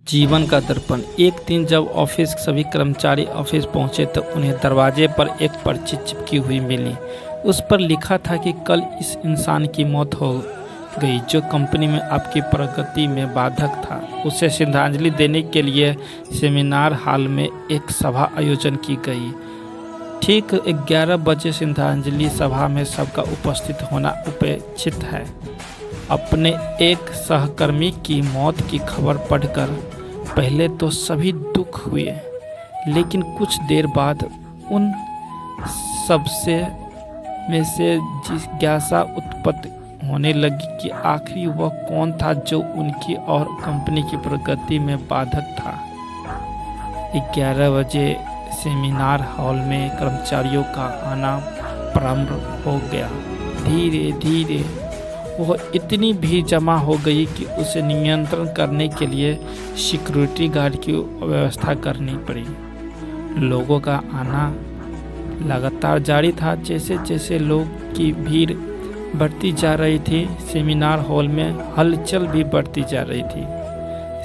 जीवन का दर्पण। एक दिन जब ऑफिस के सभी कर्मचारी ऑफिस पहुंचे तो उन्हें दरवाजे पर एक पर्ची चिपकी हुई मिली। उस पर लिखा था कि कल इस इंसान की मौत हो गई जो कंपनी में आपकी प्रगति में बाधक था। उसे श्रद्धांजलि देने के लिए सेमिनार हॉल में एक सभा आयोजन की गई। ठीक 11 बजे श्रद्धांजलि सभा में सबका उपस्थित होना अपेक्षित है। अपने एक सहकर्मी की मौत की खबर पढ़कर पहले तो सभी दुख हुए, लेकिन कुछ देर बाद उन सबसे में से जिज्ञासा उत्पन्न होने लगी कि आखिर वह कौन था जो उनकी और कंपनी की प्रगति में बाधक था। 11 बजे सेमिनार हॉल में कर्मचारियों का आना प्रारंभ हो गया। धीरे धीरे वह इतनी भीड़ जमा हो गई कि उसे नियंत्रण करने के लिए सिक्योरिटी गार्ड की व्यवस्था करनी पड़ी। लोगों का आना लगातार जारी था। जैसे जैसे लोग की भीड़ बढ़ती जा रही थी, सेमिनार हॉल में हलचल भी बढ़ती जा रही थी।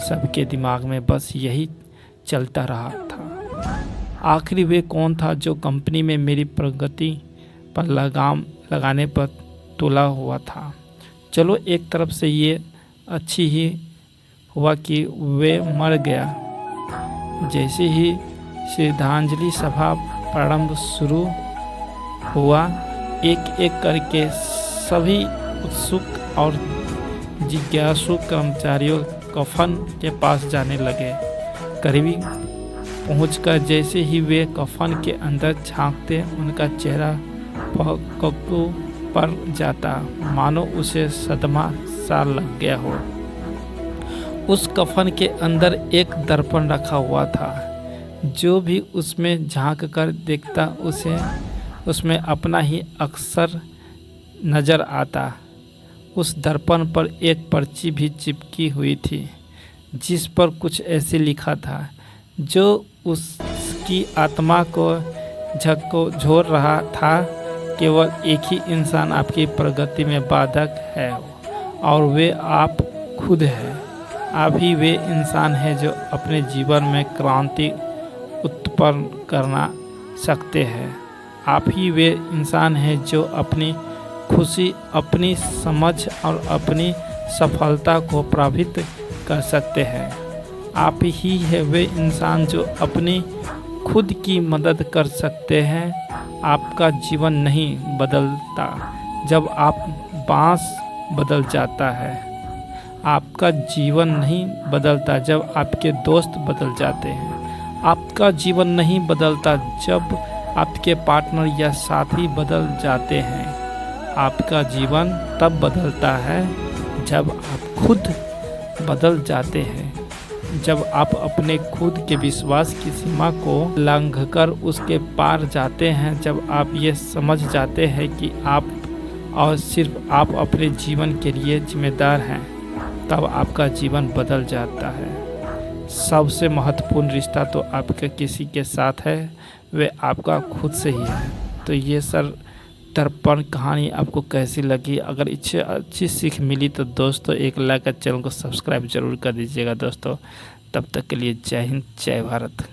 सबके दिमाग में बस यही चलता रहा था, आखिर वे कौन था जो कंपनी में मेरी प्रगति पर लगाम लगाने पर तुला हुआ था। चलो एक तरफ से ये अच्छी ही हुआ कि वे मर गया। जैसे ही श्रद्धांजलि सभा प्रारंभ शुरू हुआ, एक एक करके सभी उत्सुक और जिज्ञासु कर्मचारियों कफन के पास जाने लगे। करीबी पहुंचकर जैसे ही वे कफन के अंदर झांकते, उनका चेहरा कक्कू पर जाता, मानो उसे सदमा सा लग गया हो। उस कफन के अंदर एक दर्पण रखा हुआ था। जो भी उसमें झांक कर देखता उसे उसमें अपना ही अक्सर नज़र आता। उस दर्पण पर एक पर्ची भी चिपकी हुई थी जिस पर कुछ ऐसे लिखा था, जो उसकी आत्मा को झकझोर रहा था। केवल एक ही इंसान आपकी प्रगति में बाधक है और वे आप खुद हैं। आप ही वे इंसान हैं जो अपने जीवन में क्रांति उत्पन्न करना सकते हैं। आप ही वे इंसान हैं जो अपनी खुशी, अपनी समझ और अपनी सफलता को प्रभावित कर सकते हैं। आप ही है वे इंसान जो अपनी खुद की मदद कर सकते हैं। आपका जीवन नहीं बदलता जब आप बांस बदल जाता है। आपका जीवन नहीं बदलता जब आपके दोस्त बदल जाते हैं। आपका जीवन नहीं बदलता जब आपके पार्टनर या साथी बदल जाते हैं। आपका जीवन तब बदलता है जब आप खुद बदल जाते हैं, जब आप अपने खुद के विश्वास की सीमा को लांघकर उसके पार जाते हैं, जब आप ये समझ जाते हैं कि आप और सिर्फ आप अपने जीवन के लिए जिम्मेदार हैं, तब आपका जीवन बदल जाता है। सबसे महत्वपूर्ण रिश्ता तो आपके किसी के साथ है, वे आपका खुद से ही है। तो ये सर दर्पण कहानी आपको कैसी लगी? अगर इससे अच्छी सीख मिली तो दोस्तों एक लाइक और चैनल को सब्सक्राइब जरूर कर दीजिएगा दोस्तों। तब तक के लिए जय हिंद, जय भारत।